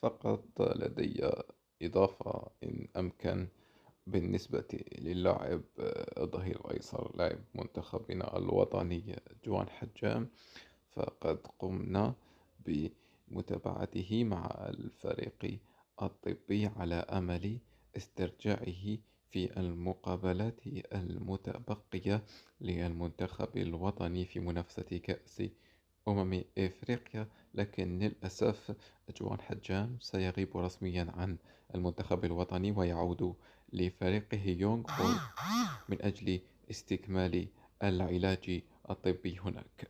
فقط لدي إضافة إن أمكن. بالنسبة للاعب الظهير الأيسر لاعب منتخبنا الوطني جوان حجام، فقد قمنا بمتابعته مع الفريق الطبي على أمل استرجاعه في المقابلات المتبقية للمنتخب الوطني في منافسة كأس إفريقيا. لكن للأسف جوان حجام سيغيب رسميا عن المنتخب الوطني ويعود لفريقه يونغ بوي من أجل استكمال العلاج الطبي هناك.